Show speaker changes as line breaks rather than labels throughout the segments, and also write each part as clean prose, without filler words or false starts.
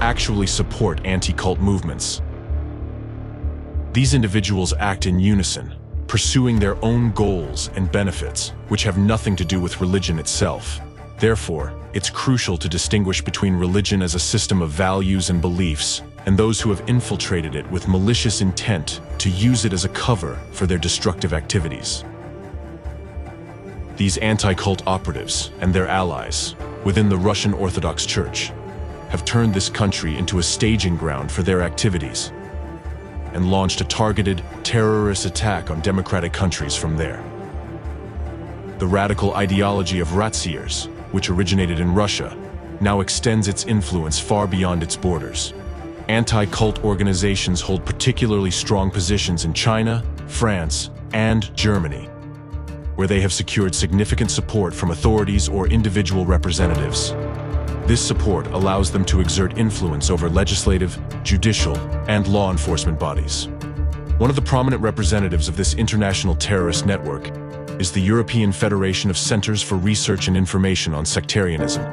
actually support anti-cult movements. These individuals act in unison, pursuing their own goals and benefits, which have nothing to do with religion itself. Therefore, it's crucial to distinguish between religion as a system of values and beliefs, and those who have infiltrated it with malicious intent to use it as a cover for their destructive activities. These anti-cult operatives and their allies within the Russian Orthodox Church have turned this country into a staging ground for their activities and launched a targeted terrorist attack on democratic countries from there. The radical ideology of Ratziers, which originated in Russia, now extends its influence far beyond its borders. Anti-cult organizations hold particularly strong positions in China, France, and Germany, where they have secured significant support from authorities or individual representatives. This support allows them to exert influence over legislative, judicial, and law enforcement bodies. One of the prominent representatives of this international terrorist network is the European Federation of Centers for Research and Information on Sectarianism,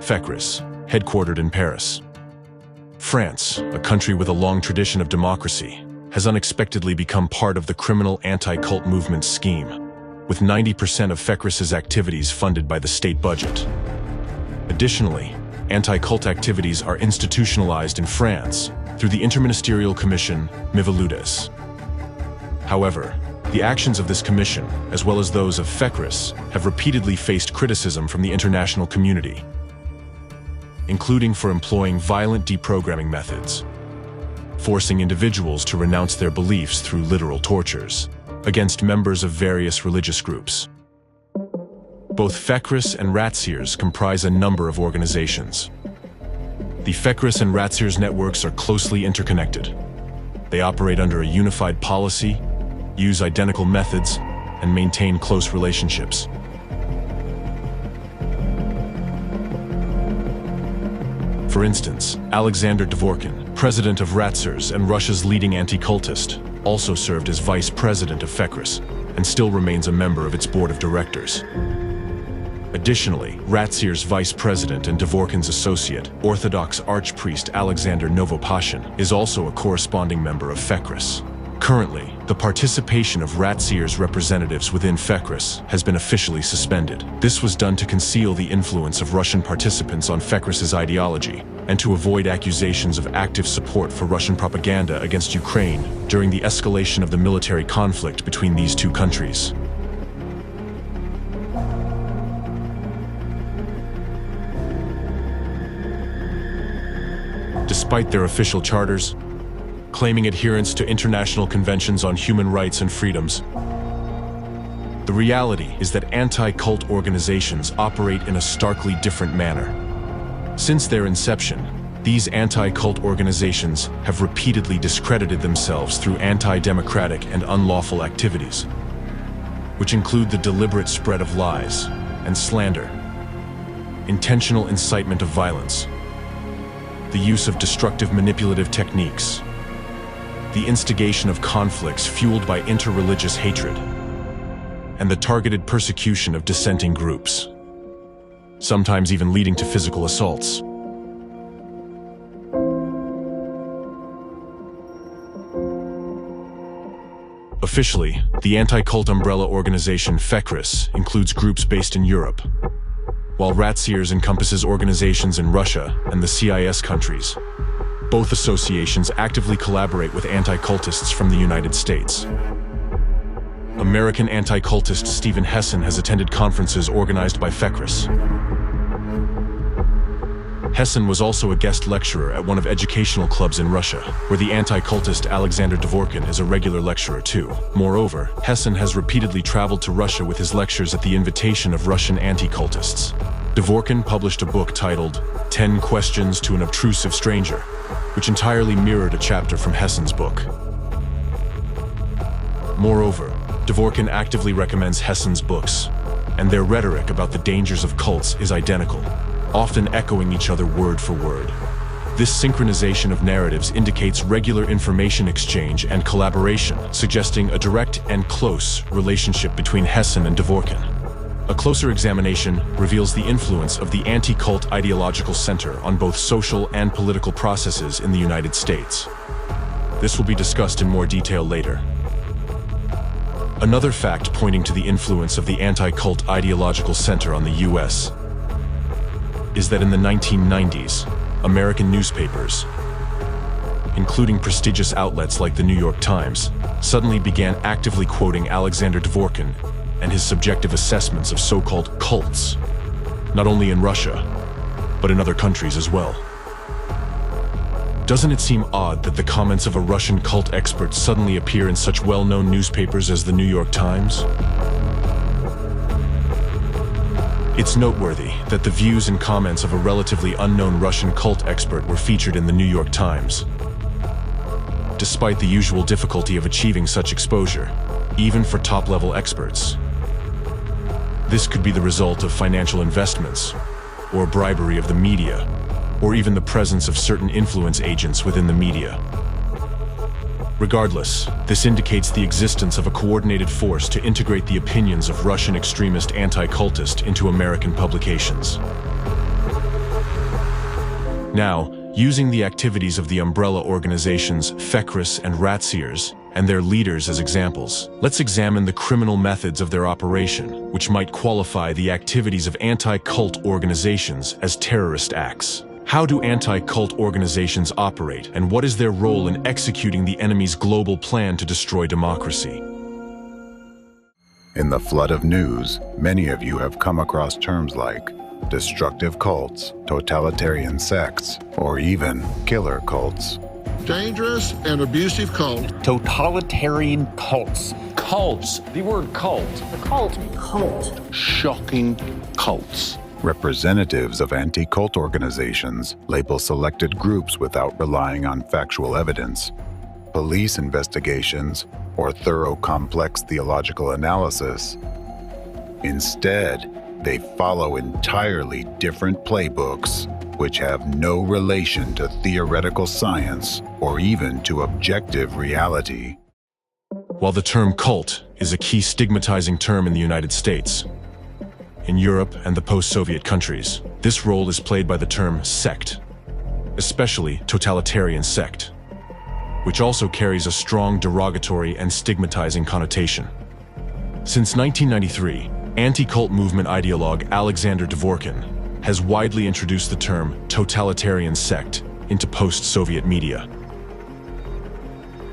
FECRIS, headquartered in Paris. France, a country with a long tradition of democracy, has unexpectedly become part of the criminal anti-cult movement scheme, with 90% of FECRIS's activities funded by the state budget. Additionally, anti-cult activities are institutionalized in France through the Interministerial Commission Miviludes. However, the actions of this commission, as well as those of FECRIS, have repeatedly faced criticism from the international community, including for employing violent deprogramming methods, forcing individuals to renounce their beliefs through literal tortures, against members of various religious groups. Both FECRIS and Ratziers comprise a number of organizations. The FECRIS and Ratziers networks are closely interconnected. They operate under a unified policy, use identical methods, and maintain close relationships. For instance, Alexander Dvorkin, president of Ratziers and Russia's leading anti-cultist, also served as vice president of FECRIS and still remains a member of its board of directors. Additionally, Ratziers' vice president and Dvorkin's associate, Orthodox archpriest Alexander Novopashin, is also a corresponding member of FECRIS. Currently, the participation of Ratziers' representatives within FECRIS has been officially suspended. This was done to conceal the influence of Russian participants on FECRIS's ideology and to avoid accusations of active support for Russian propaganda against Ukraine during the escalation of the military conflict between these two countries. Despite their official charters, claiming adherence to international conventions on human rights and freedoms, the reality is that anti-cult organizations operate in a starkly different manner. Since their inception, these anti-cult organizations have repeatedly discredited themselves through anti-democratic and unlawful activities, which include the deliberate spread of lies and slander, intentional incitement of violence, the use of destructive manipulative techniques, the instigation of conflicts fueled by interreligious hatred, and the targeted persecution of dissenting groups, sometimes even leading to physical assaults. Officially, the anti-cult umbrella organization FECRIS includes groups based in Europe, while Ratziers encompasses organizations in Russia and the CIS countries. Both associations actively collaborate with anti-cultists from the United States. American anti-cultist Stephen Hessen has attended conferences organized by FECRIS. Hessen was also a guest lecturer at one of educational clubs in Russia, where the anti-cultist Alexander Dvorkin is a regular lecturer too. Moreover, Hessen has repeatedly traveled to Russia with his lectures at the invitation of Russian anti-cultists. Dvorkin published a book titled 10 Questions to an Obtrusive Stranger, which entirely mirrored a chapter from Hessen's book. Moreover, Dvorkin actively recommends Hessen's books, and their rhetoric about the dangers of cults is identical, often echoing each other word for word. This synchronization of narratives indicates regular information exchange and collaboration, suggesting a direct and close relationship between Hessen and Dvorkin. A closer examination reveals the influence of the anti-cult ideological center on both social and political processes in the United States. This will be discussed in more detail later. Another fact pointing to the influence of the anti-cult ideological center on the U.S. is that in the 1990s, American newspapers, including prestigious outlets like the New York Times, suddenly began actively quoting Alexander Dvorkin and his subjective assessments of so-called cults, not only in Russia, but in other countries as well. Doesn't it seem odd that the comments of a Russian cult expert suddenly appear in such well-known newspapers as the New York Times? It's noteworthy that the views and comments of a relatively unknown Russian cult expert were featured in the New York Times. Despite the usual difficulty of achieving such exposure, even for top-level experts. This could be the result of financial investments, or bribery of the media, or even the presence of certain influence agents within the media. Regardless, this indicates the existence of a coordinated force to integrate the opinions of Russian extremist anti-cultists into American publications. Now, using the activities of the umbrella organizations Fekris and Ratsiers and their leaders as examples, let's examine the criminal methods of their operation, which might qualify the activities of anti-cult organizations as terrorist acts. How do anti-cult organizations operate, and what is their role in executing the enemy's global plan to destroy democracy?
In the flood of news, many of you have come across terms like destructive cults, totalitarian sects, or even killer cults.
Dangerous and abusive cult.
Totalitarian cults.
Cults. The word cult.
The cult. Cult.
Shocking cults.
Representatives of anti-cult organizations label selected groups without relying on factual evidence, police investigations, or thorough complex theological analysis. Instead, they follow entirely different playbooks, which have no relation to theoretical science or even to objective reality.
While the term cult is a key stigmatizing term in the United States, in Europe and the post-Soviet countries, this role is played by the term sect, especially totalitarian sect, which also carries a strong derogatory and stigmatizing connotation. Since 1993, anti-cult movement ideologue Alexander Dvorkin has widely introduced the term totalitarian sect into post-Soviet media.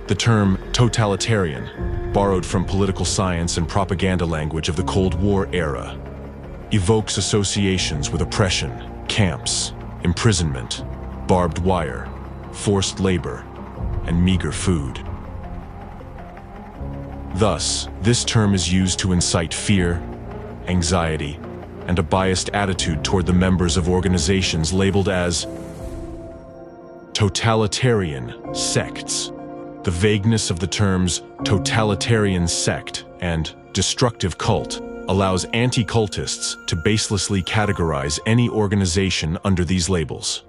The term totalitarian, borrowed from political science and propaganda language of the Cold War era, evokes associations with oppression, camps, imprisonment, barbed wire, forced labor, and meager food. Thus, this term is used to incite fear, anxiety, and a biased attitude toward the members of organizations labeled as totalitarian sects. The vagueness of the terms totalitarian sect and destructive cult allows anti-cultists to baselessly categorize any organization under these labels.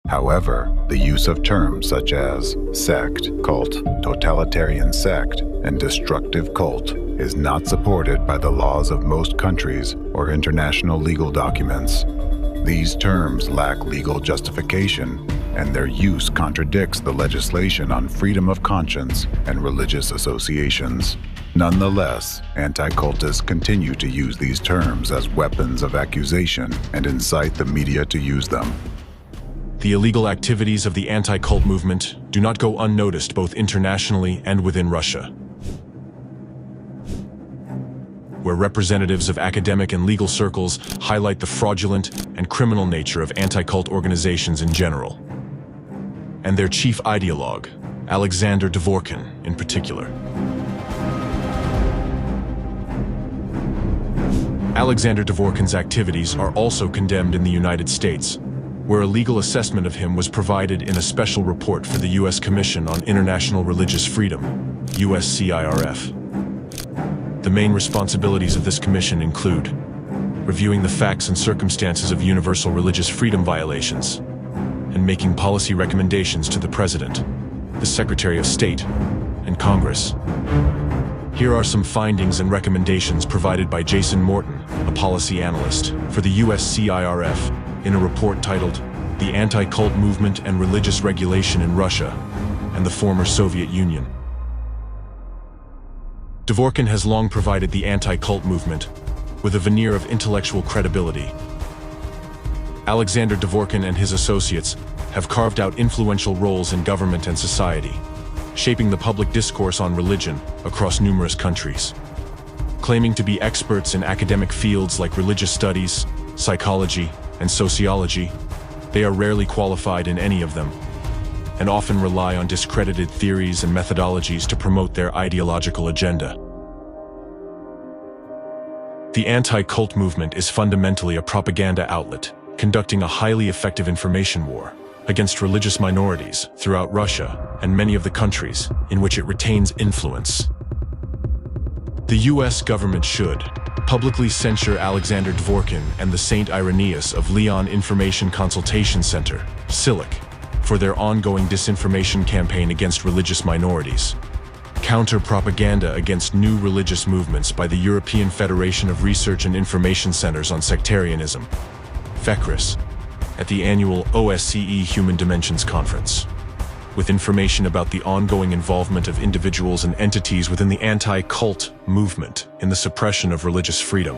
However, the use of terms such as sect, cult, totalitarian sect, and destructive cult is not supported by the laws of most countries or international legal documents. These terms lack legal justification, and their use contradicts the legislation on freedom of conscience and religious associations. Nonetheless, anti-cultists continue to use these terms as weapons of accusation and incite the media to use them.
The illegal activities of the anti-cult movement do not go unnoticed both internationally and within Russia, where representatives of academic and legal circles highlight the fraudulent and criminal nature of anti-cult organizations in general, and their chief ideologue, Alexander Dvorkin, in particular. Alexander Dvorkin's activities are also condemned in the United States, where a legal assessment of him was provided in a special report for the U.S. Commission on International Religious Freedom, USCIRF. The main responsibilities of this commission include reviewing the facts and circumstances of universal religious freedom violations and making policy recommendations to the President, the Secretary of State, and Congress. Here are some findings and recommendations provided by Jason Morton, a policy analyst for the USCIRF, in a report titled "The Anti-Cult Movement and Religious Regulation in Russia and the Former Soviet Union." Dvorkin has long provided the anti-cult movement with a veneer of intellectual credibility. Alexander Dvorkin and his associates have carved out influential roles in government and society, shaping the public discourse on religion across numerous countries. Claiming to be experts in academic fields like religious studies, psychology, and sociology, they are rarely qualified in any of them, and often rely on discredited theories and methodologies to promote their ideological agenda. The anti-cult movement is fundamentally a propaganda outlet, conducting a highly effective information war against religious minorities throughout Russia and many of the countries in which it retains influence. The US government should publicly censure Alexander Dvorkin and the St. Irenaeus of Leon Information Consultation Center, SILIC, for their ongoing disinformation campaign against religious minorities. Counter propaganda against new religious movements by the European Federation of Research and Information Centers on Sectarianism, FECRIS, at the annual OSCE Human Dimensions Conference, with information about the ongoing involvement of individuals and entities within the anti-cult movement in the suppression of religious freedom.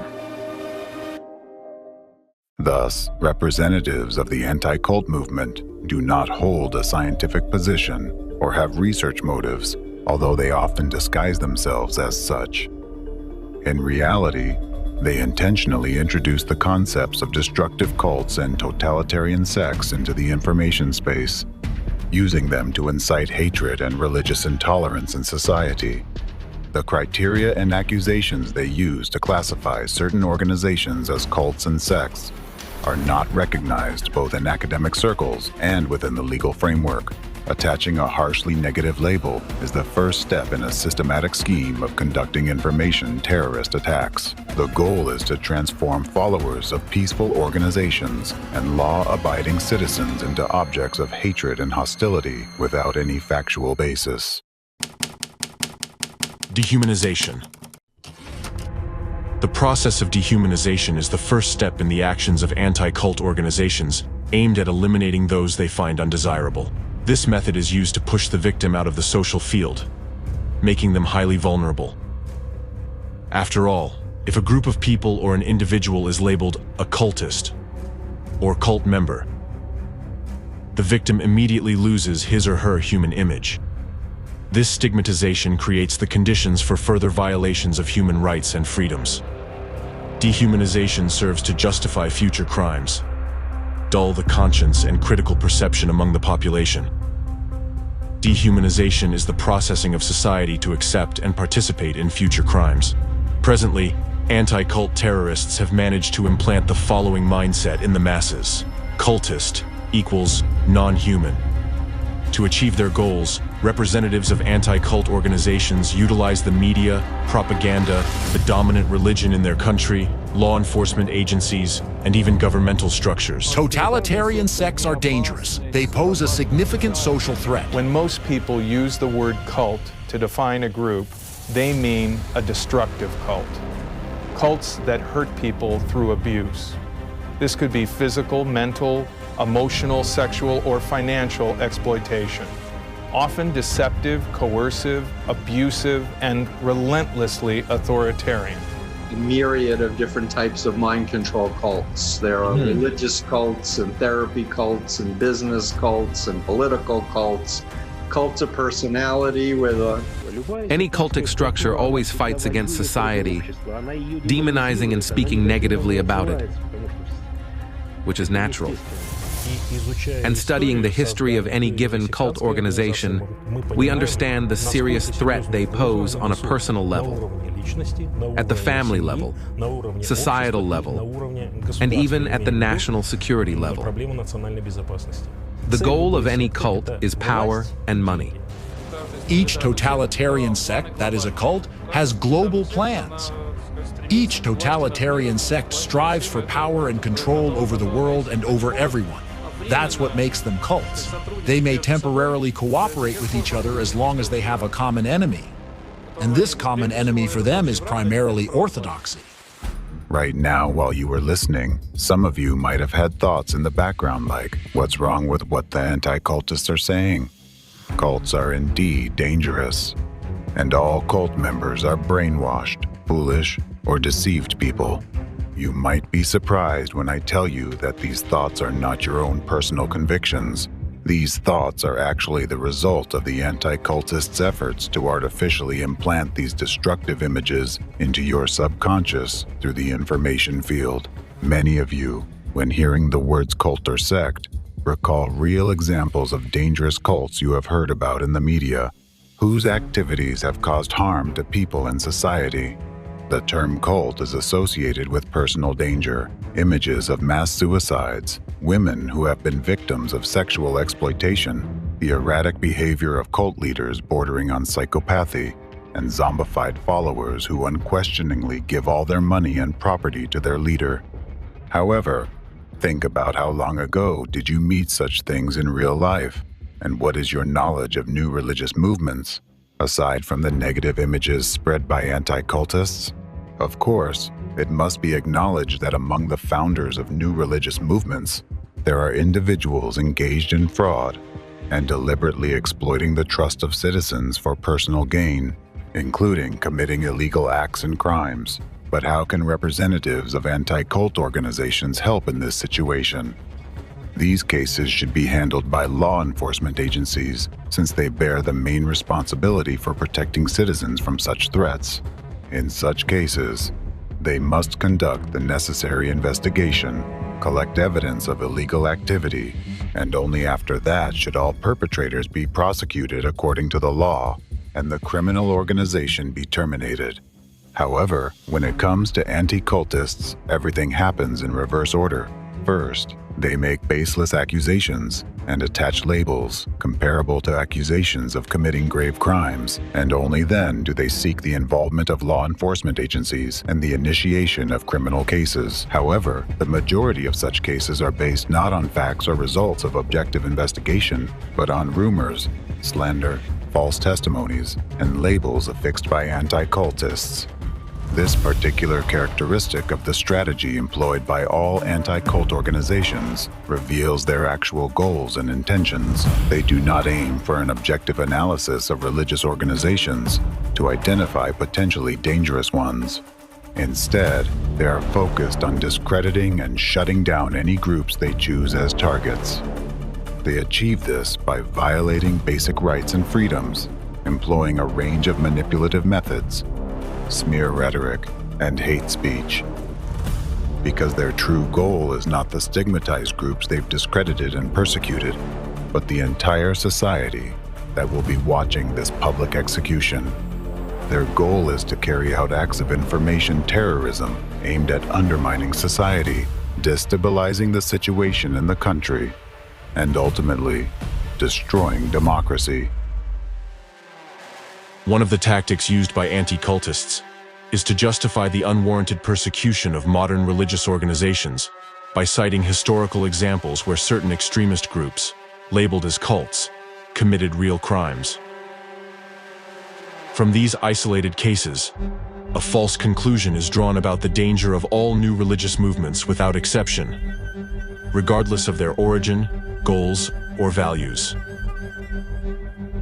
Thus, representatives of the anti-cult movement do not hold a scientific position or have research motives, although they often disguise themselves as such. In reality, they intentionally introduce the concepts of destructive cults and totalitarian sects into the information space, using them to incite hatred and religious intolerance in society. The criteria and accusations they use to classify certain organizations as cults and sects are not recognized both in academic circles and within the legal framework. Attaching a harshly negative label is the first step in a systematic scheme of conducting information terrorist attacks. The goal is to transform followers of peaceful organizations and law-abiding citizens into objects of hatred and hostility without any factual basis.
Dehumanization. The process of dehumanization is the first step in the actions of anti-cult organizations aimed at eliminating those they find undesirable. This method is used to push the victim out of the social field, making them highly vulnerable. After all, if a group of people or an individual is labeled a cultist or cult member, the victim immediately loses his or her human image. This stigmatization creates the conditions for further violations of human rights and freedoms. Dehumanization serves to justify future crimes, dull the conscience and critical perception among the population. Dehumanization is the processing of society to accept and participate in future crimes. Presently, anti-cult terrorists have managed to implant the following mindset in the masses: cultist equals non-human. To achieve their goals, representatives of anti-cult organizations utilize the media, propaganda, the dominant religion in their country, law enforcement agencies, and even governmental structures.
Totalitarian sects are dangerous. They pose a significant social threat.
When most people use the word cult to define a group, they mean a destructive cult. Cults that hurt people through abuse. This could be physical, mental, emotional, sexual, or financial exploitation. Often deceptive, coercive, abusive, and relentlessly authoritarian.
A myriad of different types of mind control cults. There are religious cults and therapy cults and business cults and political cults. Cults of personality with a...
Any cultic structure always fights against society, demonizing and speaking negatively about it, which is natural. And studying the history of any given cult organization, we understand the serious threat they pose on a personal level, at the family level, societal level, and even at the national security level. The goal of any cult is power and money.
Each totalitarian sect that is a cult has global plans. Each totalitarian sect strives for power and control over the world and over everyone. That's what makes them cults. They may temporarily cooperate with each other as long as they have a common enemy. and this common enemy for them is primarily orthodoxy.
Right now, while you were listening, some of you might have had thoughts in the background like, what's wrong with what the anti-cultists are saying? Cults are indeed dangerous, and all cult members are brainwashed, foolish, or deceived people. You might be surprised when I tell you that these thoughts are not your own personal convictions. These thoughts are actually the result of the anti-cultists' efforts to artificially implant these destructive images into your subconscious through the information field. Many of you, when hearing the words cult or sect, recall real examples of dangerous cults you have heard about in the media, whose activities have caused harm to people and society. The term cult is associated with personal danger, images of mass suicides, women who have been victims of sexual exploitation, the erratic behavior of cult leaders bordering on psychopathy, and zombified followers who unquestioningly give all their money and property to their leader. However, think about how long ago did you meet such things in real life, and what is your knowledge of new religious movements, aside from the negative images spread by anti-cultists? Of course, it must be acknowledged that among the founders of new religious movements, there are individuals engaged in fraud and deliberately exploiting the trust of citizens for personal gain, including committing illegal acts and crimes. But how can representatives of anti-cult organizations help in this situation? These cases should be handled by law enforcement agencies, since they bear the main responsibility for protecting citizens from such threats. In such cases, they must conduct the necessary investigation, collect evidence of illegal activity, and only after that should all perpetrators be prosecuted according to the law and the criminal organization be terminated. However, when it comes to anti-cultists, everything happens in reverse order. First, they make baseless accusations and attach labels comparable to accusations of committing grave crimes, and only then do they seek the involvement of law enforcement agencies and the initiation of criminal cases. However, the majority of such cases are based not on facts or results of objective investigation, but on rumors, slander, false testimonies, and labels affixed by anti-cultists. This particular characteristic of the strategy employed by all anti-cult organizations reveals their actual goals and intentions. They do not aim for an objective analysis of religious organizations to identify potentially dangerous ones. Instead, they are focused on discrediting and shutting down any groups they choose as targets. They achieve this by violating basic rights and freedoms, employing a range of manipulative methods, smear rhetoric, and hate speech. Because their true goal is not the stigmatized groups they've discredited and persecuted, but the entire society that will be watching this public execution. Their goal is to carry out acts of information terrorism aimed at undermining society, destabilizing the situation in the country, and ultimately destroying democracy.
One of the tactics used by anti-cultists is to justify the unwarranted persecution of modern religious organizations by citing historical examples where certain extremist groups, labeled as cults, committed real crimes. From these isolated cases, a false conclusion is drawn about the danger of all new religious movements without exception, regardless of their origin, goals, or values.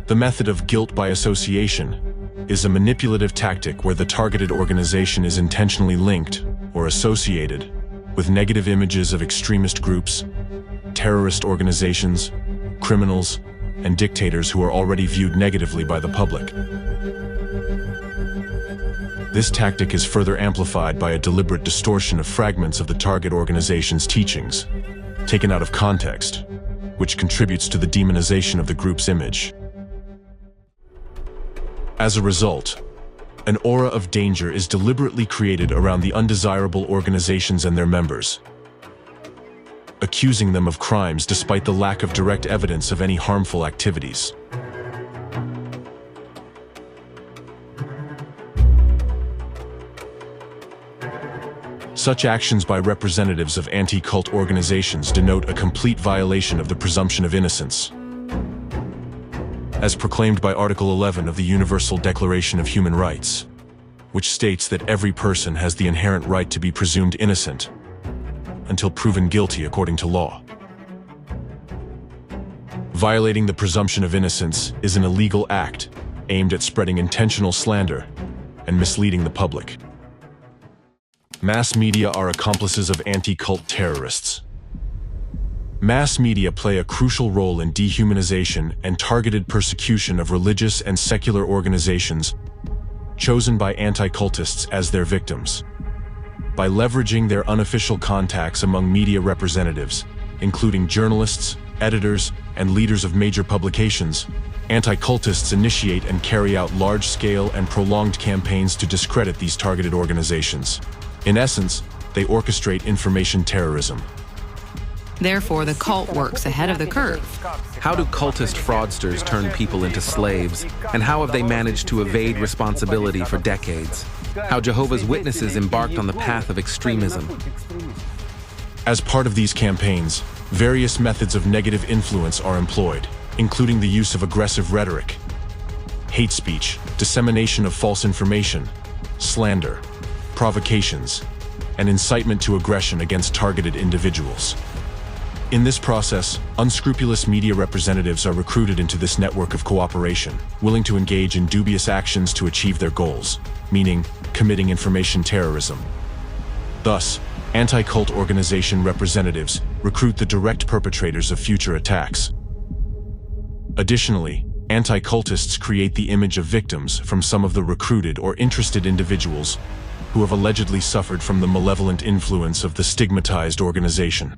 The method of guilt by association is a manipulative tactic where the targeted organization is intentionally linked or associated with negative images of extremist groups, terrorist organizations, criminals, and dictators who are already viewed negatively by the public. This tactic is further amplified by a deliberate distortion of fragments of the target organization's teachings, taken out of context, which contributes to the demonization of the group's image. As a result, an aura of danger is deliberately created around the undesirable organizations and their members, accusing them of crimes despite the lack of direct evidence of any harmful activities. Such actions by representatives of anti-cult organizations denote a complete violation of the presumption of innocence. as proclaimed by Article 11 of the Universal Declaration of Human Rights, which states that every person has the inherent right to be presumed innocent until proven guilty according to law. Violating the presumption of innocence is an illegal act aimed at spreading intentional slander and misleading the public. Mass media are accomplices of anti-cult terrorists. Mass media play a crucial role in dehumanization and targeted persecution of religious and secular organizations chosen by anti-cultists as their victims. By leveraging their unofficial contacts among media representatives, including journalists, editors, and leaders of major publications, anti-cultists initiate and carry out large-scale and prolonged campaigns to discredit these targeted organizations. In essence, they orchestrate information terrorism.
Therefore, the cult works ahead of the curve.
How do cultist fraudsters turn people into slaves? And how have they managed to evade responsibility for decades? How Jehovah's Witnesses embarked on the path of extremism.
As part of these campaigns, various methods of negative influence are employed, including the use of aggressive rhetoric, hate speech, dissemination of false information, slander, provocations, and incitement to aggression against targeted individuals. In this process, unscrupulous media representatives are recruited into this network of cooperation, willing to engage in dubious actions to achieve their goals, meaning committing information terrorism. Thus, anti-cult organization representatives recruit the direct perpetrators of future attacks. Additionally, anti-cultists create the image of victims from some of the recruited or interested individuals who have allegedly suffered from the malevolent influence of the stigmatized organization.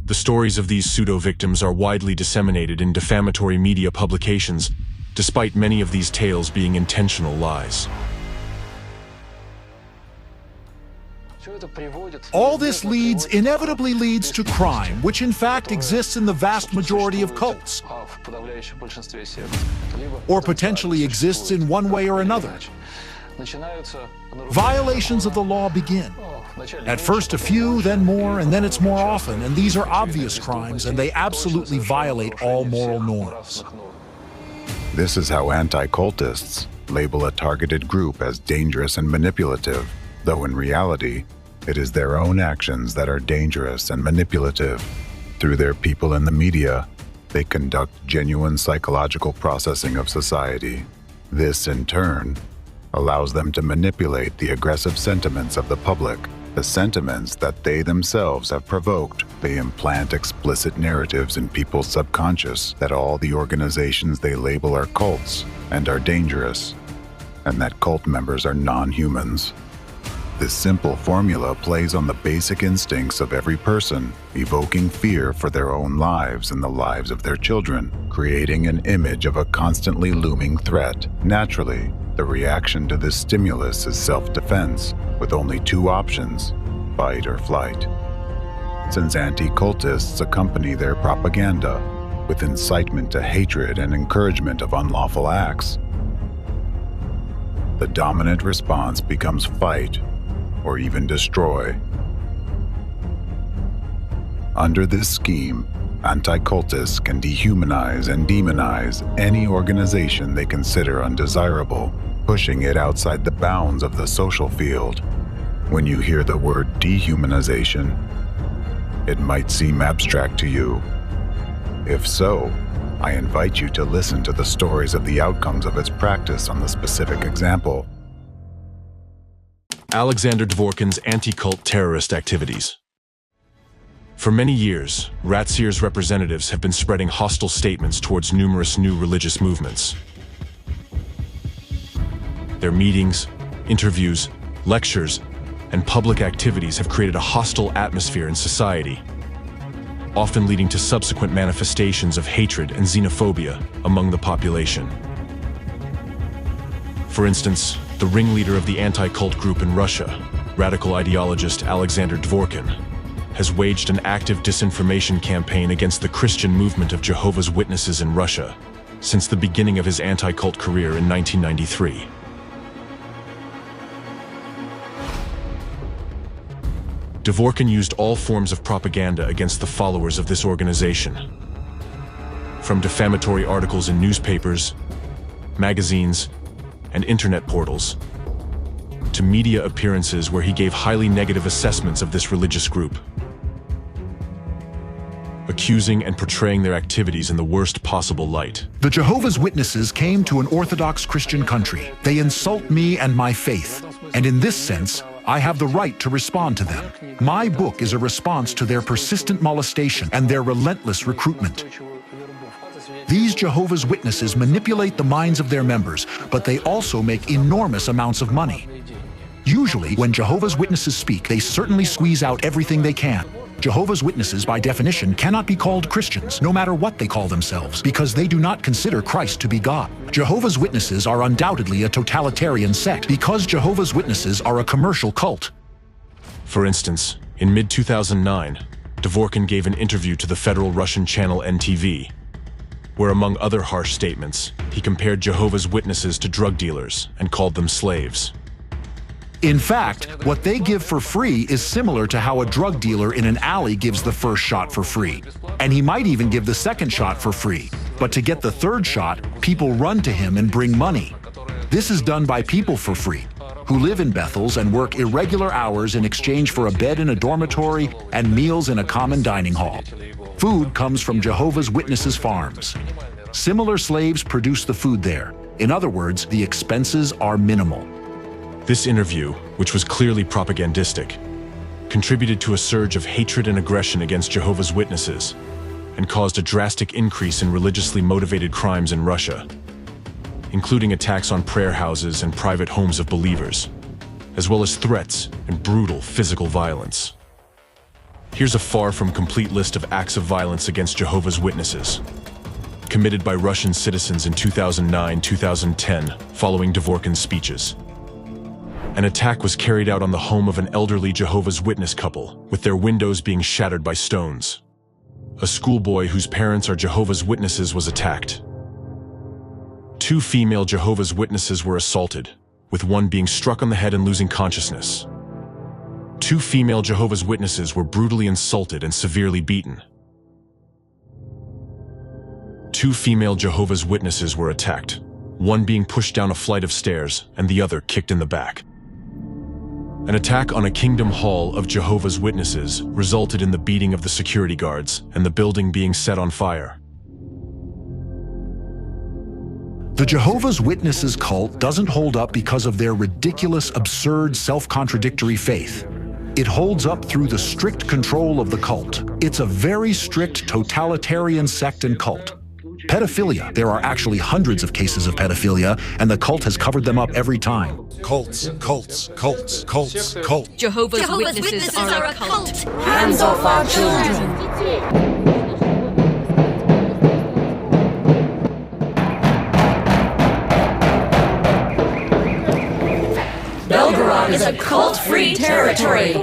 The stories of these pseudo-victims are widely disseminated in defamatory media publications, despite many of these tales being intentional lies.
All this inevitably leads to crime, which in fact exists in the vast majority of cults, or potentially exists in one way or another. Violations of the law begin. At first a few, then more, and then it's more often, and these are obvious crimes, and they absolutely violate all moral norms.
This is how anti-cultists label a targeted group as dangerous and manipulative, though in reality, it is their own actions that are dangerous and manipulative. Through their people in the media, they conduct genuine psychological processing of society. This, in turn, allows them to manipulate the aggressive sentiments of the public, the sentiments that they themselves have provoked. They implant explicit narratives in people's subconscious that all the organizations they label are cults and are dangerous, and that cult members are non-humans. This simple formula plays on the basic instincts of every person, evoking fear for their own lives and the lives of their children, creating an image of a constantly looming threat. Naturally, the reaction to this stimulus is self-defense, with only two options, fight or flight. Since anti-cultists accompany their propaganda with incitement to hatred and encouragement of unlawful acts, the dominant response becomes fight or even destroy. Under this scheme, anti-cultists can dehumanize and demonize any organization they consider undesirable, pushing it outside the bounds of the social field. When you hear the word dehumanization, it might seem abstract to you. If so, I invite you to listen to the stories of the outcomes of its practice on the specific example.
Alexander Dworkin's anti-cult terrorist activities. For many years, Ratsir's representatives have been spreading hostile statements towards numerous new religious movements. Their meetings, interviews, lectures, and public activities have created a hostile atmosphere in society, often leading to subsequent manifestations of hatred and xenophobia among the population. For instance, the ringleader of the anti-cult group in Russia, radical ideologist Alexander Dworkin, has waged an active disinformation campaign against the Christian movement of Jehovah's Witnesses in Russia since the beginning of his anti-cult career in 1993. Dworkin used all forms of propaganda against the followers of this organization. from defamatory articles in newspapers, magazines, and internet portals, to media appearances where he gave highly negative assessments of this religious group, accusing and portraying their activities in the worst possible light.
The Jehovah's Witnesses came to an Orthodox Christian country. They insult me and my faith, and in this sense, I have the right to respond to them. My book is a response to their persistent molestation and their relentless recruitment. These Jehovah's Witnesses manipulate the minds of their members, but they also make enormous amounts of money. Usually, when Jehovah's Witnesses speak, they certainly squeeze out everything they can. Jehovah's Witnesses, by definition, cannot be called Christians, no matter what they call themselves, because they do not consider Christ to be God. Jehovah's Witnesses are undoubtedly a totalitarian sect, because Jehovah's Witnesses are a commercial cult.
For instance, in mid-2009, Dvorkin gave an interview to the federal Russian channel NTV, where among other harsh statements, he compared Jehovah's Witnesses to drug dealers and called them slaves.
In fact, what they give for free is similar to how a drug dealer in an alley gives the first shot for free. And he might even give the second shot for free. But to get the third shot, people run to him and bring money. This is done by people for free, who live in Bethels and work irregular hours in exchange for a bed in a dormitory and meals in a common dining hall. Food comes from Jehovah's Witnesses' farms. Similar slaves produce the food there. In other words, the expenses are minimal.
This interview, which was clearly propagandistic, contributed to a surge of hatred and aggression against Jehovah's Witnesses and caused a drastic increase in religiously motivated crimes in Russia, including attacks on prayer houses and private homes of believers, as well as threats and brutal physical violence. Here's a far from complete list of acts of violence against Jehovah's Witnesses, committed by Russian citizens in 2009-2010 following Dvorkin's speeches. An attack was carried out on the home of an elderly Jehovah's Witness couple, with their windows being shattered by stones. A schoolboy whose parents are Jehovah's Witnesses was attacked. 2 female Jehovah's Witnesses were assaulted, with one being struck on the head and losing consciousness. 2 female Jehovah's Witnesses were brutally insulted and severely beaten. 2 female Jehovah's Witnesses were attacked, one being pushed down a flight of stairs and the other kicked in the back. An attack on a Kingdom Hall of Jehovah's Witnesses resulted in the beating of the security guards and the building being set on fire.
The Jehovah's Witnesses cult doesn't hold up because of their ridiculous, absurd, self-contradictory faith. It holds up through the strict control of the cult. It's a very strict totalitarian sect and cult. Pedophilia. There are actually hundreds of cases of pedophilia, and the cult has covered them up every time.
Cults, cults, cults, cults, cults.
Jehovah's Witnesses are a cult.
Hands off our children. Belgorod is a cult-free territory.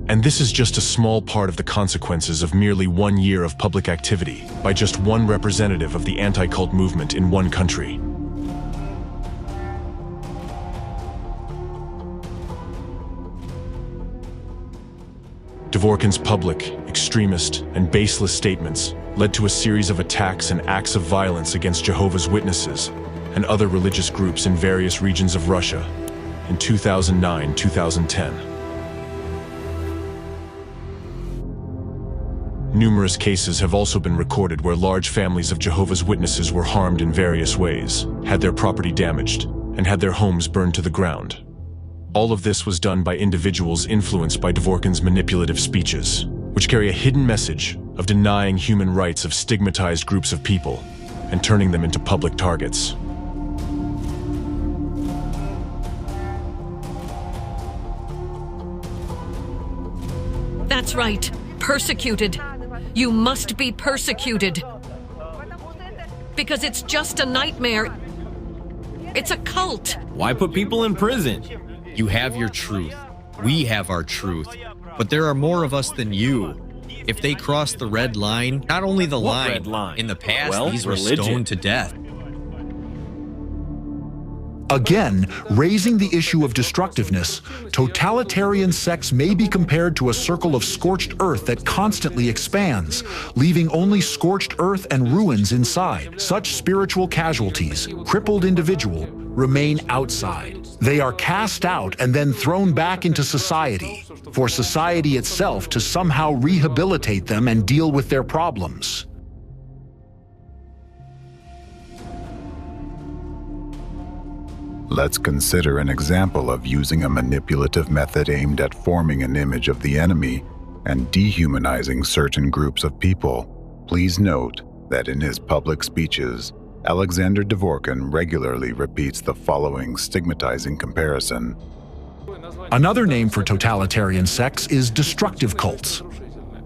And this is just a small part of the consequences of merely 1 year of public activity by just one representative of the anti-cult movement in one country. Dvorkin's public, extremist, and baseless statements led to a series of attacks and acts of violence against Jehovah's Witnesses and other religious groups in various regions of Russia in 2009-2010. Numerous cases have also been recorded where large families of Jehovah's Witnesses were harmed in various ways, had their property damaged, and had their homes burned to the ground. All of this was done by individuals influenced by Dvorkin's manipulative speeches, which carry a hidden message of denying human rights of stigmatized groups of people and turning them into public targets.
That's right. Persecuted. You must be persecuted. Because it's just a nightmare. It's a cult.
Why put people in prison? You have your truth. We have our truth. But there are more of us than you. If they cross the red line, not only the line,
red line?
in the past,
Well,
these were
religion.
stoned to death.
Again, raising the issue of destructiveness, totalitarian sects may be compared to a circle of scorched earth that constantly expands, leaving only scorched earth and ruins inside. Such spiritual casualties, crippled individuals, remain outside. They are cast out and then thrown back into society, for society itself to somehow rehabilitate them and deal with their problems.
Let's consider an example of using a manipulative method aimed at forming an image of the enemy and dehumanizing certain groups of people. Please note that in his public speeches, Alexander Dvorkin regularly repeats the following stigmatizing comparison.
Another name for totalitarian sects is destructive cults.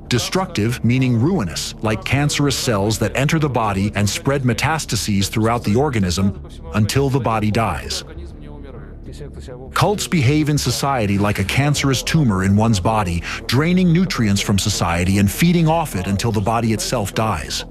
Destructive meaning ruinous, like cancerous cells that enter the body and spread metastases throughout the organism until the body dies. Cults behave in society like a cancerous tumor in one's body, draining nutrients from society and feeding off it until the body itself dies.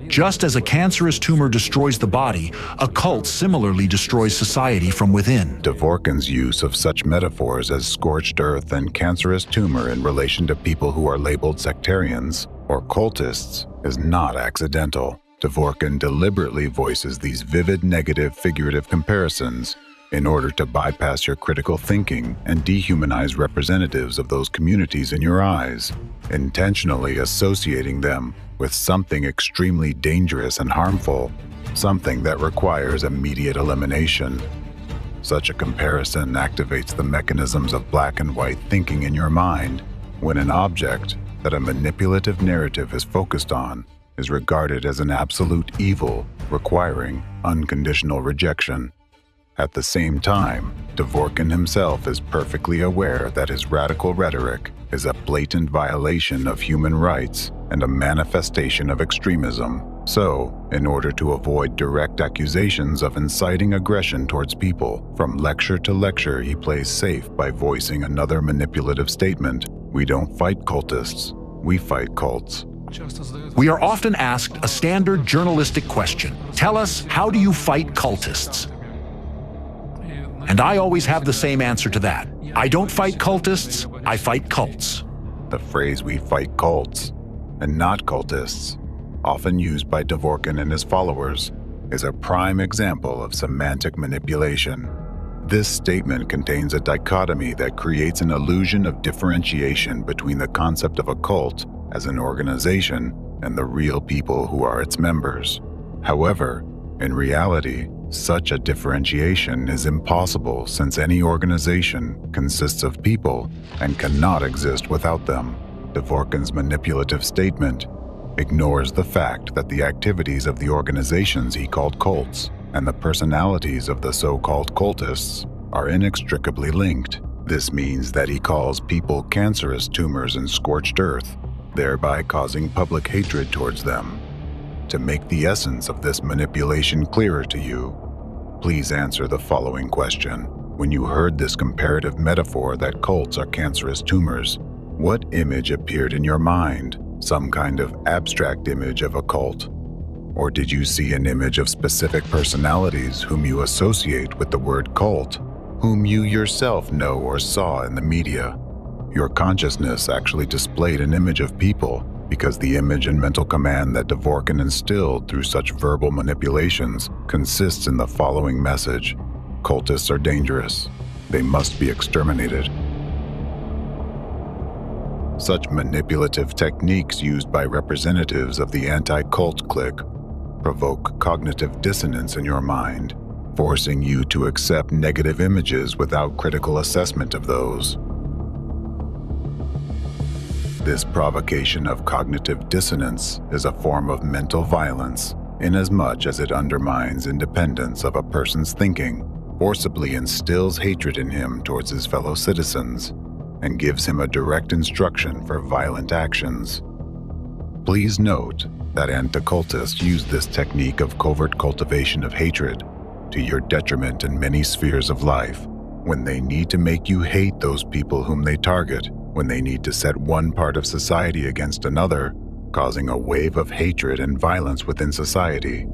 Just as a cancerous tumor destroys the body, a cult similarly destroys society from within.
Dvorkin's use of such metaphors as scorched earth and cancerous tumor in relation to people who are labeled sectarians or cultists is not accidental. Dvorkin deliberately voices these vivid negative figurative comparisons in order to bypass your critical thinking and dehumanize representatives of those communities in your eyes, intentionally associating them with something extremely dangerous and harmful, something that requires immediate elimination. Such a comparison activates the mechanisms of black and white thinking in your mind when an object that a manipulative narrative is focused on is regarded as an absolute evil requiring unconditional rejection. At the same time, Dvorkin himself is perfectly aware that his radical rhetoric is a blatant violation of human rights and a manifestation of extremism. So, in order to avoid direct accusations of inciting aggression towards people, from lecture to lecture he plays safe by voicing another manipulative statement. We don't fight cultists, we fight cults.
We are often asked a standard journalistic question. Tell us, how do you fight cultists? And I always have the same answer to that. I don't fight cultists, I fight cults.
The phrase "we fight cults" and not cultists, often used by Dvorkin and his followers, is a prime example of semantic manipulation. This statement contains a dichotomy that creates an illusion of differentiation between the concept of a cult as an organization and the real people who are its members. However, in reality, such a differentiation is impossible since any organization consists of people and cannot exist without them. Dvorkin's manipulative statement ignores the fact that the activities of the organizations he called cults and the personalities of the so-called cultists are inextricably linked. This means that he calls people cancerous tumors in scorched earth, thereby causing public hatred towards them. To make the essence of this manipulation clearer to you, please answer the following question. When you heard this comparative metaphor that cults are cancerous tumors, what image appeared in your mind? Some kind of abstract image of a cult? Or did you see an image of specific personalities whom you associate with the word cult, whom you yourself know or saw in the media? Your consciousness actually displayed an image of people because the image and mental command that Dvorkin instilled through such verbal manipulations consists in the following message: cultists are dangerous. They must be exterminated. Such manipulative techniques used by representatives of the anti-cult clique provoke cognitive dissonance in your mind, forcing you to accept negative images without critical assessment of those. This provocation of cognitive dissonance is a form of mental violence, inasmuch as it undermines independence of a person's thinking, forcibly instills hatred in him towards his fellow citizens, and gives him a direct instruction for violent actions. Please note that anti-cultists use this technique of covert cultivation of hatred to your detriment in many spheres of life, when they need to make you hate those people whom they target, when they need to set one part of society against another, causing a wave of hatred and violence within society.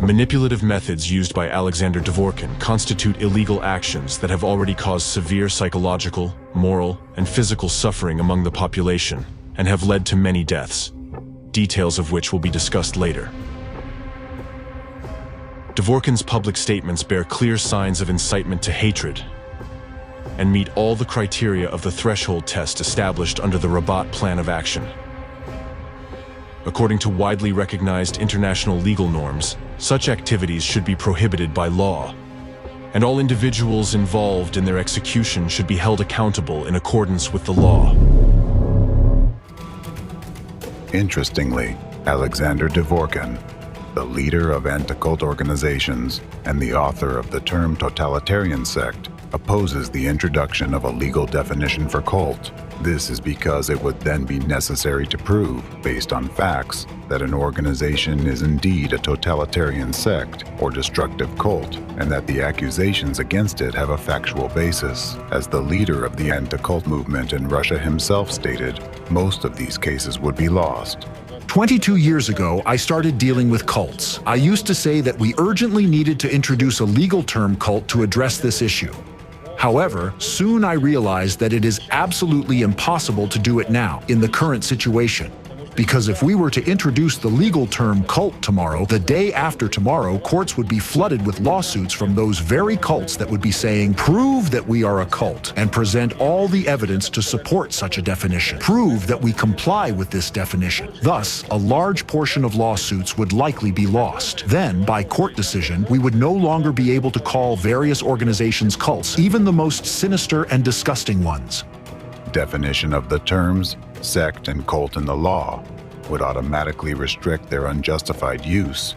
Manipulative methods used by Alexander Dvorkin constitute illegal actions that have already caused severe psychological, moral, and physical suffering among the population and have led to many deaths, details of which will be discussed later. Dvorkin's public statements bear clear signs of incitement to hatred and meet all the criteria of the threshold test established under the Rabat Plan of Action. According to widely recognized international legal norms, such activities should be prohibited by law, and all individuals involved in their execution should be held accountable in accordance with the law.
Interestingly, Alexander Dvorkin, the leader of anti-cult organizations and the author of the term totalitarian sect, opposes the introduction of a legal definition for cult. This is because it would then be necessary to prove, based on facts, that an organization is indeed a totalitarian sect or destructive cult, and that the accusations against it have a factual basis. As the leader of the anti-cult movement in Russia himself stated, most of these cases would be lost.
22 years ago, I started dealing with cults. I used to say that we urgently needed to introduce a legal term cult to address this issue. However, soon I realized that it is absolutely impossible to do it now, in the current situation. Because if we were to introduce the legal term cult tomorrow, the day after tomorrow, courts would be flooded with lawsuits from those very cults that would be saying, prove that we are a cult, and present all the evidence to support such a definition. Prove that we comply with this definition. Thus, a large portion of lawsuits would likely be lost. Then, by court decision, we would no longer be able to call various organizations cults, even the most sinister and disgusting ones.
Definition of the terms sect and cult in the law would automatically restrict their unjustified use,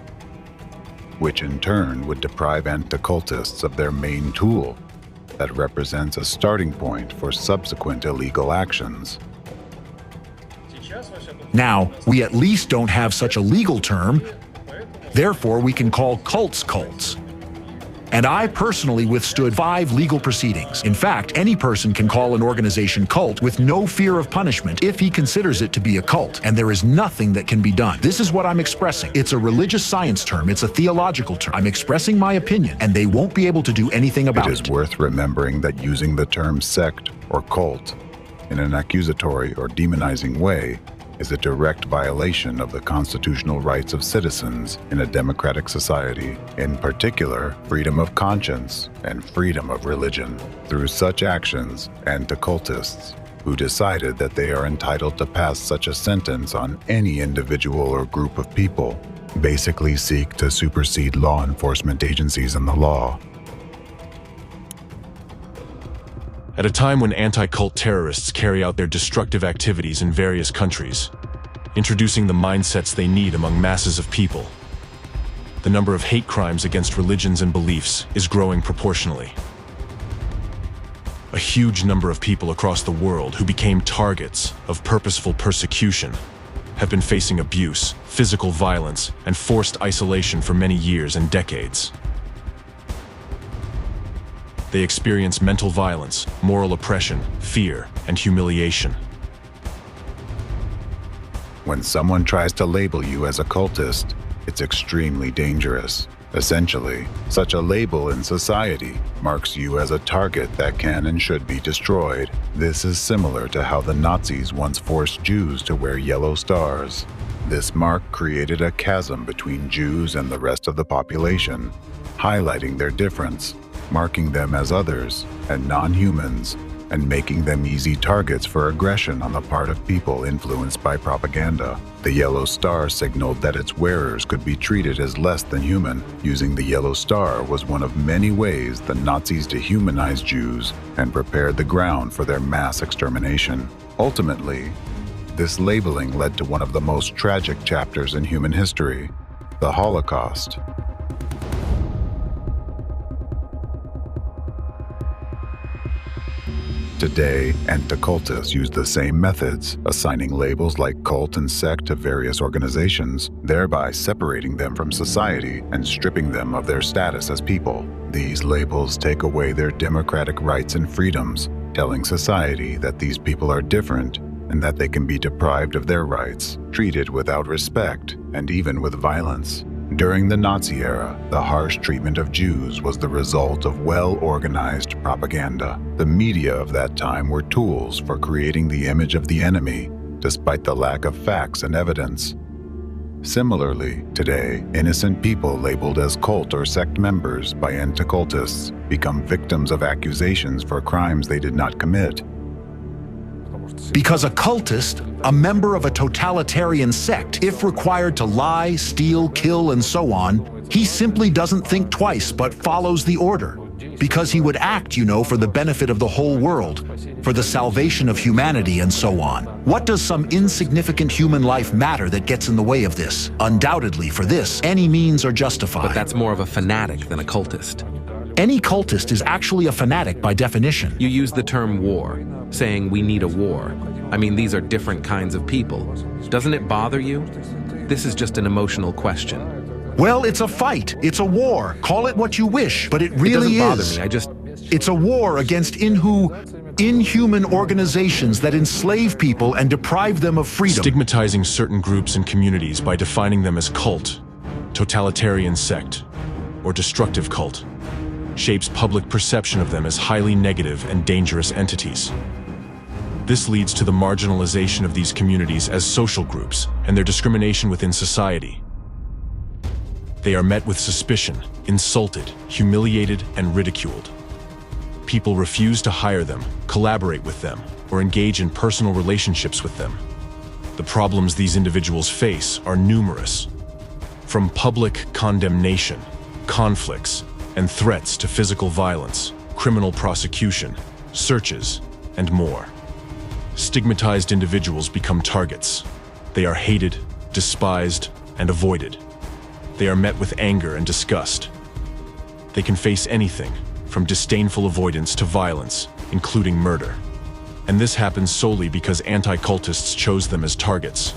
which in turn would deprive anti-cultists of their main tool that represents a starting point for subsequent illegal actions.
Now, we at least don't have such a legal term, therefore we can call cults cults. And I personally withstood 5 legal proceedings. In fact, any person can call an organization cult with no fear of punishment if he considers it to be a cult, and there is nothing that can be done. This is what I'm expressing. It's a religious science term, it's a theological term. I'm expressing my opinion, and they won't be able to do anything about it.
It is worth remembering that using the term sect or cult in an accusatory or demonizing way is a direct violation of the constitutional rights of citizens in a democratic society, in particular, freedom of conscience and freedom of religion. Through such actions, anti-cultists, who decided that they are entitled to pass such a sentence on any individual or group of people, basically seek to supersede law enforcement agencies and the law.
At a time when anti-cult terrorists carry out their destructive activities in various countries, introducing the mindsets they need among masses of people, the number of hate crimes against religions and beliefs is growing proportionally. A huge number of people across the world who became targets of purposeful persecution have been facing abuse, physical violence, and forced isolation for many years and decades. They experience mental violence, moral oppression, fear, and humiliation.
When someone tries to label you as a cultist, it's extremely dangerous. Essentially, such a label in society marks you as a target that can and should be destroyed. This is similar to how the Nazis once forced Jews to wear yellow stars. This mark created a chasm between Jews and the rest of the population, highlighting their difference, marking them as others and non-humans, and making them easy targets for aggression on the part of people influenced by propaganda. The yellow star signaled that its wearers could be treated as less than human. Using the yellow star was one of many ways the Nazis dehumanized Jews and prepared the ground for their mass extermination. Ultimately, this labeling led to one of the most tragic chapters in human history, the Holocaust. Today, anti-cultists use the same methods, assigning labels like cult and sect to various organizations, thereby separating them from society and stripping them of their status as people. These labels take away their democratic rights and freedoms, telling society that these people are different and that they can be deprived of their rights, treated without respect, and even with violence. During the Nazi era, the harsh treatment of Jews was the result of well-organized propaganda. The media of that time were tools for creating the image of the enemy, despite the lack of facts and evidence. Similarly, today, innocent people labeled as cult or sect members by anti-cultists become victims of accusations for crimes they did not commit.
Because a cultist, a member of a totalitarian sect, if required to lie, steal, kill, and so on, he simply doesn't think twice but follows the order. Because he would act, for the benefit of the whole world, for the salvation of humanity and so on. What does some insignificant human life matter that gets in the way of this? Undoubtedly, for this, any means are justified.
But that's more of a fanatic than a cultist.
Any cultist is actually a fanatic by definition.
You use the term war, saying we need a war. I mean, these are different kinds of people. Doesn't it bother you? This is just an emotional question.
Well, it's a fight. It's a war. Call it what you wish, but it really
doesn't bother me.
It's a war against inhuman organizations that enslave people and deprive them of freedom.
Stigmatizing certain groups and communities by defining them as cult, totalitarian sect, or destructive cult shapes public perception of them as highly negative and dangerous entities. This leads to the marginalization of these communities as social groups and their discrimination within society. They are met with suspicion, insulted, humiliated, and ridiculed. People refuse to hire them, collaborate with them, or engage in personal relationships with them. The problems these individuals face are numerous, from public condemnation, conflicts, and threats to physical violence, criminal prosecution, searches, and more. Stigmatized individuals become targets. They are hated, despised, and avoided. They are met with anger and disgust. They can face anything, from disdainful avoidance to violence, including murder. And this happens solely because anti-cultists chose them as targets.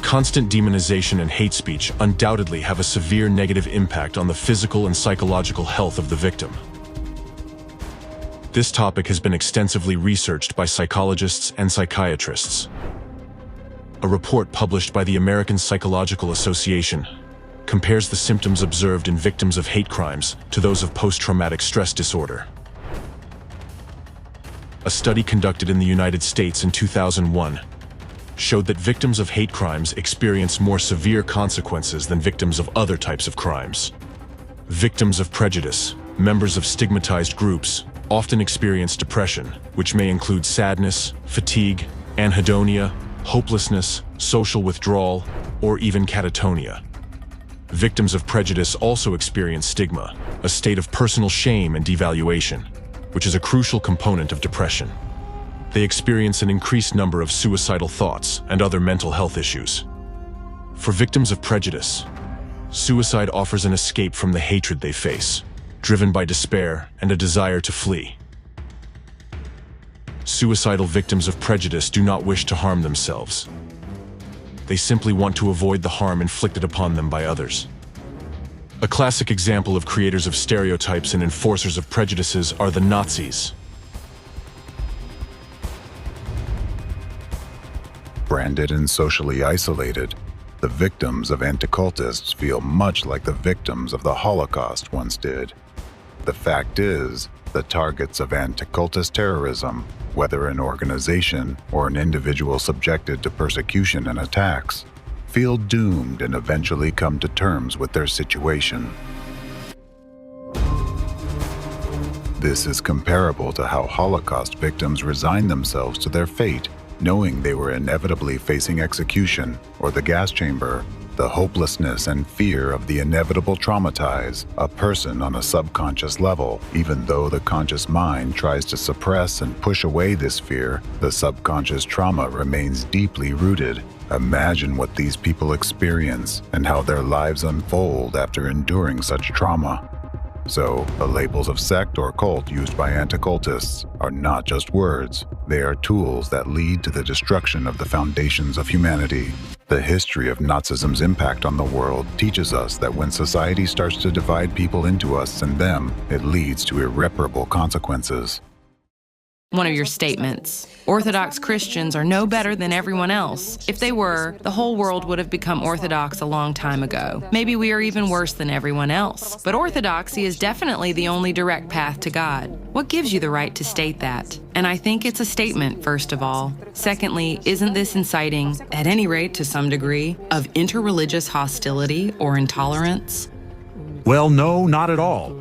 Constant demonization and hate speech undoubtedly have a severe negative impact on the physical and psychological health of the victim. This topic has been extensively researched by psychologists and psychiatrists. A report published by the American Psychological Association compares the symptoms observed in victims of hate crimes to those of post-traumatic stress disorder. A study conducted in the United States in 2001 showed that victims of hate crimes experience more severe consequences than victims of other types of crimes. Victims of prejudice, members of stigmatized groups, often experience depression, which may include sadness, fatigue, anhedonia, hopelessness, social withdrawal, or even catatonia. Victims of prejudice also experience stigma, a state of personal shame and devaluation, which is a crucial component of depression. They experience an increased number of suicidal thoughts and other mental health issues. For victims of prejudice, suicide offers an escape from the hatred they face, driven by despair and a desire to flee. Suicidal victims of prejudice do not wish to harm themselves. They simply want to avoid the harm inflicted upon them by others. A classic example of creators of stereotypes and enforcers of prejudices are the Nazis.
Branded and socially isolated, the victims of anti-cultists feel much like the victims of the Holocaust once did. The fact is, the targets of anti-cultist terrorism, whether an organization or an individual subjected to persecution and attacks, feel doomed and eventually come to terms with their situation. This is comparable to how Holocaust victims resign themselves to their fate, knowing they were inevitably facing execution or the gas chamber. The hopelessness and fear of the inevitable traumatize a person on a subconscious level. Even though the conscious mind tries to suppress and push away this fear, the subconscious trauma remains deeply rooted. Imagine what these people experience and how their lives unfold after enduring such trauma. So, the labels of sect or cult used by anti-cultists are not just words. They are tools that lead to the destruction of the foundations of humanity. The history of Nazism's impact on the world teaches us that when society starts to divide people into us and them, it leads to irreparable consequences.
one of your statements. Orthodox Christians are no better than everyone else. If they were, the whole world would have become Orthodox a long time ago. Maybe we are even worse than everyone else. But Orthodoxy is definitely the only direct path to God. What gives you the right to state that? And I think it's a statement, first of all. Secondly, isn't this inciting, at any rate to some degree, of interreligious hostility or intolerance?
Well, no, not at all.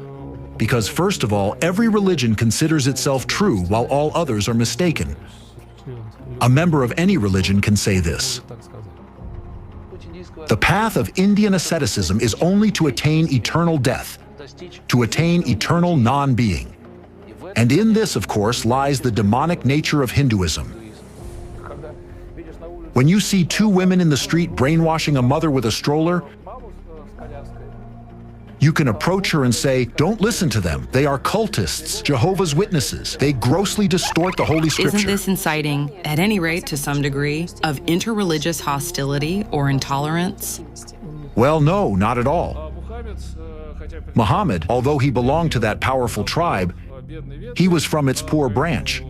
Because first of all, every religion considers itself true while all others are mistaken. A member of any religion can say this. The path of Indian asceticism is only to attain eternal death, to attain eternal non-being. And in this, of course, lies the demonic nature of Hinduism. When you see two women in the street brainwashing a mother with a stroller, you can approach her and say, don't listen to them. They are cultists, Jehovah's Witnesses. They grossly distort the Holy Scripture.
Isn't this inciting, at any rate to some degree, of interreligious hostility or intolerance?
Well, no, not at all. Muhammad, although he belonged to that powerful tribe, he was from its poor branch.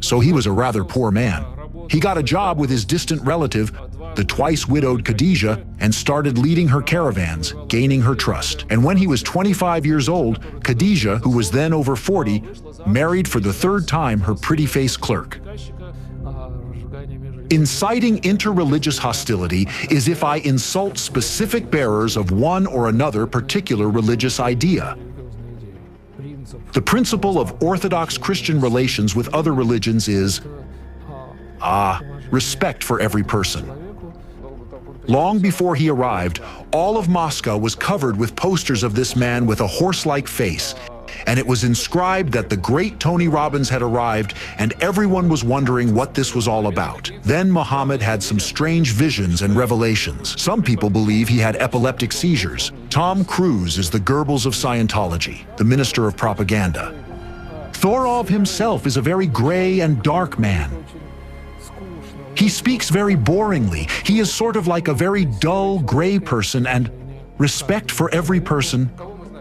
So he was a rather poor man. He got a job with his distant relative, the twice-widowed Khadijah, and started leading her caravans, gaining her trust. And when he was 25 years old, Khadijah, who was then over 40, married for the third time her pretty-faced clerk. Inciting interreligious hostility is if I insult specific bearers of one or another particular religious idea. The principle of Orthodox Christian relations with other religions is respect for every person. Long before he arrived, all of Moscow was covered with posters of this man with a horse-like face, and it was inscribed that the great Tony Robbins had arrived, and everyone was wondering what this was all about. Then Muhammad had some strange visions and revelations. Some people believe he had epileptic seizures. Tom Cruise is the Goebbels of Scientology, the minister of propaganda. Thorov himself is a very gray and dark man. He speaks very boringly. He is sort of like a very dull, gray person, and respect for every person.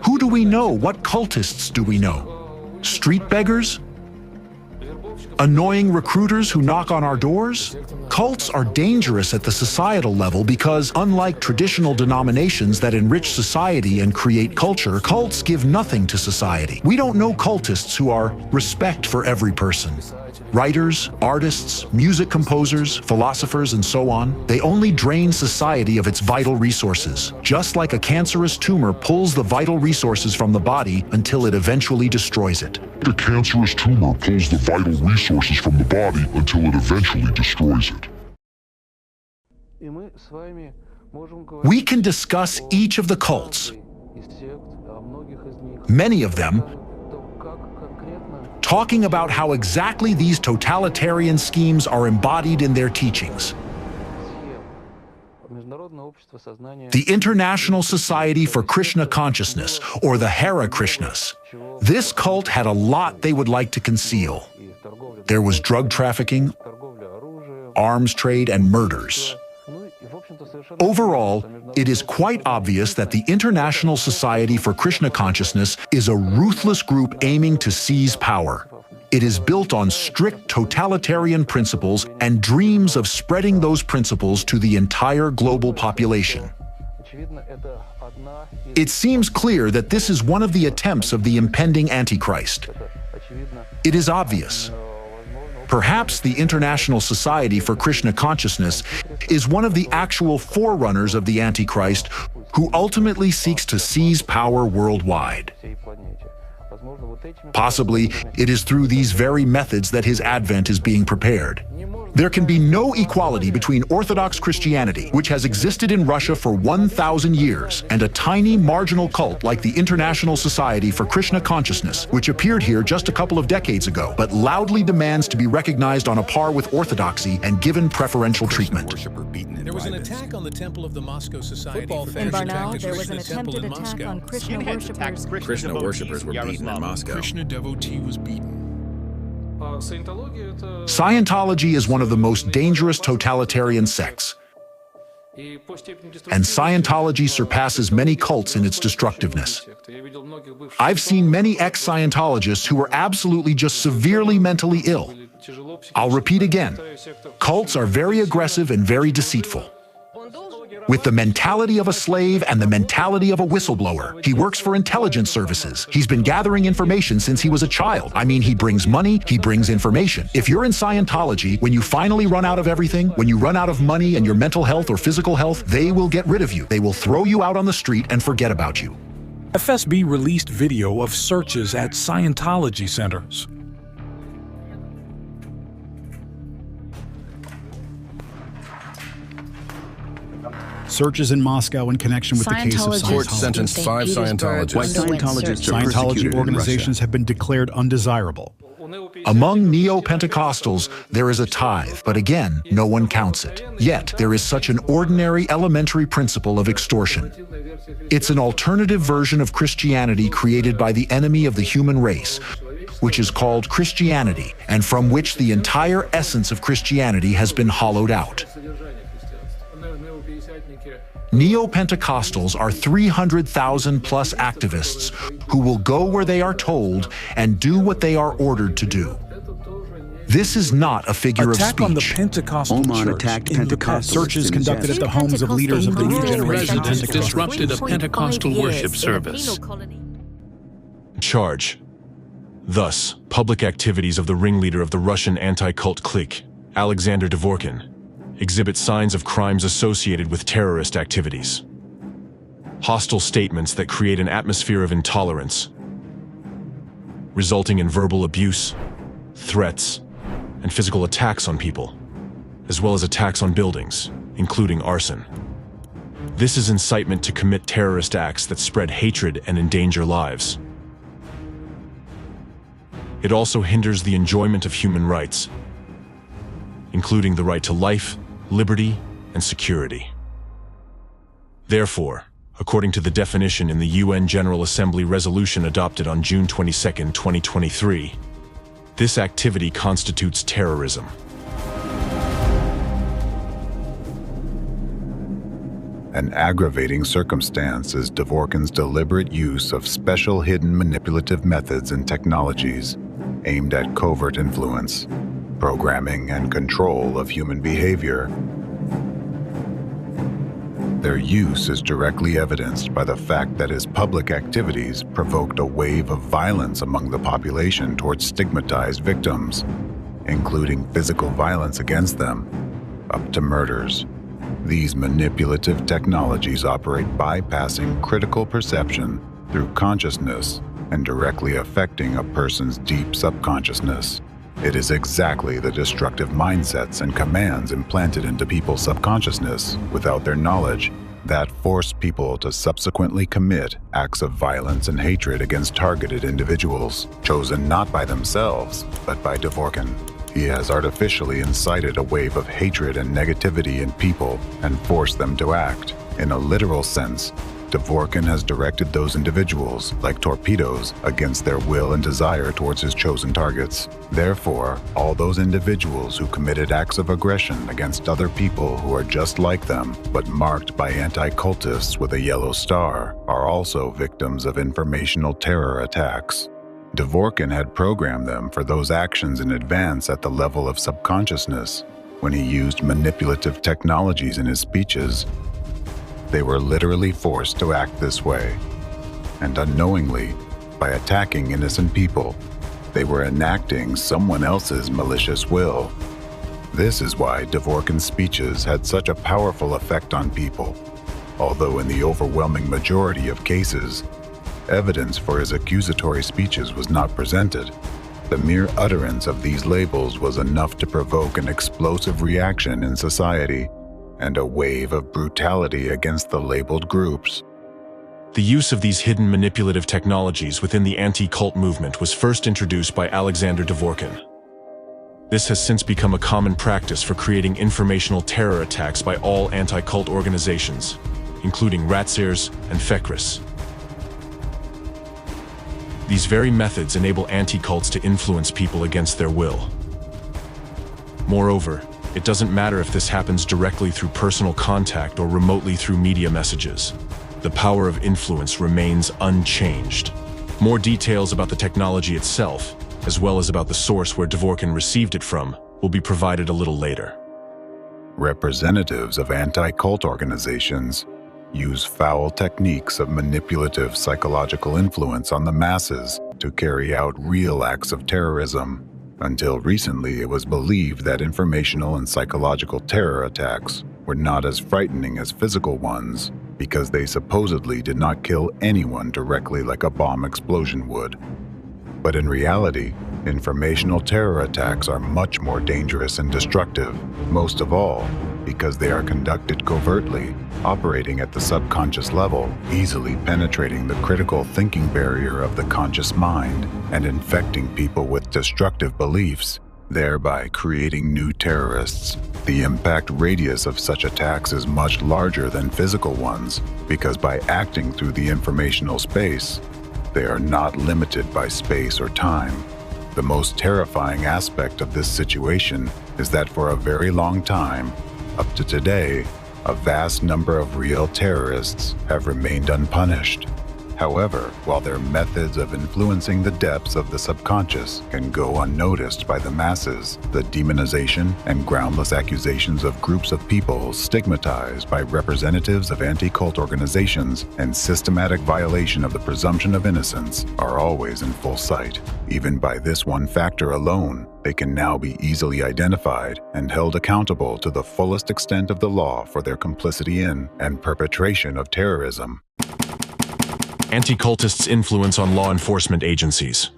Who do we know? What cultists do we know? Street beggars? Annoying recruiters who knock on our doors? Cults are dangerous at the societal level because, unlike traditional denominations that enrich society and create culture, cults give nothing to society. We don't know cultists who are respect for every person. Writers, artists, music composers, philosophers, and so on, they only drain society of its vital resources, just like a cancerous tumor pulls the vital resources from the body until it eventually destroys it.
The cancerous tumor pulls the vital resources from the body until it eventually destroys it.
We can discuss each of the cults, many of them, talking about how exactly these totalitarian schemes are embodied in their teachings. The International Society for Krishna Consciousness, or the Hare Krishnas. This cult had a lot they would like to conceal. There was drug trafficking, arms trade, and murders. Overall, it is quite obvious that the International Society for Krishna Consciousness is a ruthless group aiming to seize power. It is built on strict totalitarian principles and dreams of spreading those principles to the entire global population. It seems clear that this is one of the attempts of the impending Antichrist. It is obvious. Perhaps the International Society for Krishna Consciousness is one of the actual forerunners of the Antichrist who ultimately seeks to seize power worldwide. Possibly, it is through these very methods that his advent is being prepared. There can be no equality between Orthodox Christianity, which has existed in Russia for 1,000 years, and a tiny marginal cult like the International Society for Krishna Consciousness, which appeared here just a couple of decades ago, but loudly demands to be recognized on a par with orthodoxy and given preferential treatment.
There was an attack on the temple of the Moscow Society.
In Barnaul, there was an attempted attack on Krishna worshippers.
Krishna worshippers were beaten in Moscow. Krishna devotee was beaten.
Scientology is one of the most dangerous totalitarian sects. And Scientology surpasses many cults in its destructiveness. I've seen many ex-Scientologists who were absolutely just severely mentally ill. I'll repeat again, cults are very aggressive and very deceitful. With the mentality of a slave and the mentality of a whistleblower. He works for intelligence services. He's been gathering information since he was a child. I mean, he brings money, he brings information. If you're in Scientology, when you finally run out of everything, when you run out of money and your mental health or physical health, they will get rid of you. They will throw you out on the street and forget about you.
FSB released video of searches at Scientology centers.
Searches in Moscow in connection with the case of Scientology.
Court sentenced 5 Scientologists. White Scientologists are
Scientology organizations have been declared undesirable.
Among neo-Pentecostals, there is a tithe, but again, no one counts it. Yet, there is such an ordinary elementary principle of extortion. It's an alternative version of Christianity created by the enemy of the human race, which is called Christianity, and from which the entire essence of Christianity has been hollowed out. Neo-Pentecostals are 300,000 plus activists who will go where they are told and do what they are ordered to do. This is not a figure of speech.
On the Pentecostal church.
Searches conducted at the homes of leaders of the new generation of Pentecostals
disrupted a Pentecostal worship service.
Charge. Thus, public activities of the ringleader of the Russian anti-cult clique, Alexander Dvorkin, exhibit signs of crimes associated with terrorist activities. Hostile statements that create an atmosphere of intolerance, resulting in verbal abuse, threats, and physical attacks on people, as well as attacks on buildings, including arson. This is incitement to commit terrorist acts that spread hatred and endanger lives. It also hinders the enjoyment of human rights, including the right to life, liberty, and security. Therefore, according to the definition in the UN General Assembly resolution adopted on June 22, 2023, this activity constitutes terrorism.
An aggravating circumstance is Dvorkin's deliberate use of special hidden manipulative methods and technologies aimed at covert influence, programming, and control of human behavior. Their use is directly evidenced by the fact that his public activities provoked a wave of violence among the population towards stigmatized victims, including physical violence against them, up to murders. These manipulative technologies operate bypassing critical perception through consciousness and directly affecting a person's deep subconsciousness. It is exactly the destructive mindsets and commands implanted into people's subconsciousness without their knowledge that force people to subsequently commit acts of violence and hatred against targeted individuals, chosen not by themselves, but by Dvorkin. He has artificially incited a wave of hatred and negativity in people and forced them to act. In a literal sense, Dvorkin has directed those individuals, like torpedoes, against their will and desire towards his chosen targets. Therefore, all those individuals who committed acts of aggression against other people who are just like them, but marked by anti-cultists with a yellow star, are also victims of informational terror attacks. Dvorkin had programmed them for those actions in advance at the level of subconsciousness. When he used manipulative technologies in his speeches, they were literally forced to act this way. And unknowingly, by attacking innocent people, they were enacting someone else's malicious will. This is why Dvorkin's speeches had such a powerful effect on people. Although in the overwhelming majority of cases, evidence for his accusatory speeches was not presented, the mere utterance of these labels was enough to provoke an explosive reaction in society and a wave of brutality against the labeled groups.
The use of these hidden manipulative technologies within the anti-cult movement was first introduced by Alexander Dvorkin. This has since become a common practice for creating informational terror attacks by all anti-cult organizations, including Ratsirs and Fekris. These very methods enable anti-cults to influence people against their will. Moreover, It doesn't matter if this happens directly through personal contact or remotely through media messages. The power of influence remains unchanged. More details about the technology itself, as well as about the source where Dvorkin received it from, will be provided a little later.
Representatives of anti-cult organizations use foul techniques of manipulative psychological influence on the masses to carry out real acts of terrorism. Until recently, it was believed that informational and psychological terror attacks were not as frightening as physical ones because they supposedly did not kill anyone directly like a bomb explosion would. But in reality, informational terror attacks are much more dangerous and destructive, most of all because they are conducted covertly, operating at the subconscious level, easily penetrating the critical thinking barrier of the conscious mind and infecting people with destructive beliefs, thereby creating new terrorists. The impact radius of such attacks is much larger than physical ones because by acting through the informational space, they are not limited by space or time. The most terrifying aspect of this situation is that for a very long time, up to today, a vast number of real terrorists have remained unpunished. However, while their methods of influencing the depths of the subconscious can go unnoticed by the masses, the demonization and groundless accusations of groups of people stigmatized by representatives of anti-cult organizations and systematic violation of the presumption of innocence are always in full sight. Even by this one factor alone, they can now be easily identified and held accountable to the fullest extent of the law for their complicity in and perpetration of terrorism.
Anti-cultists' influence on law enforcement agencies.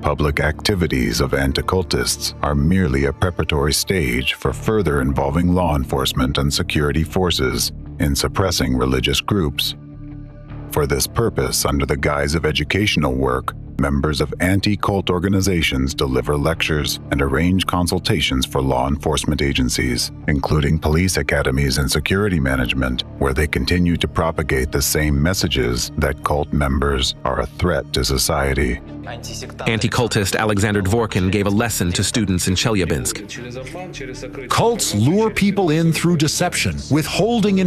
Public activities of anti-cultists are merely a preparatory stage for further involving law enforcement and security forces in suppressing religious groups. For this purpose, under the guise of educational work, members of anti-cult organizations deliver lectures and arrange consultations for law enforcement agencies, including police academies and security management, where they continue to propagate the same messages that cult members are a threat to society.
Anti-cultist Alexander Dvorkin gave a lesson to students in Chelyabinsk.
Cults lure people in through deception, withholding information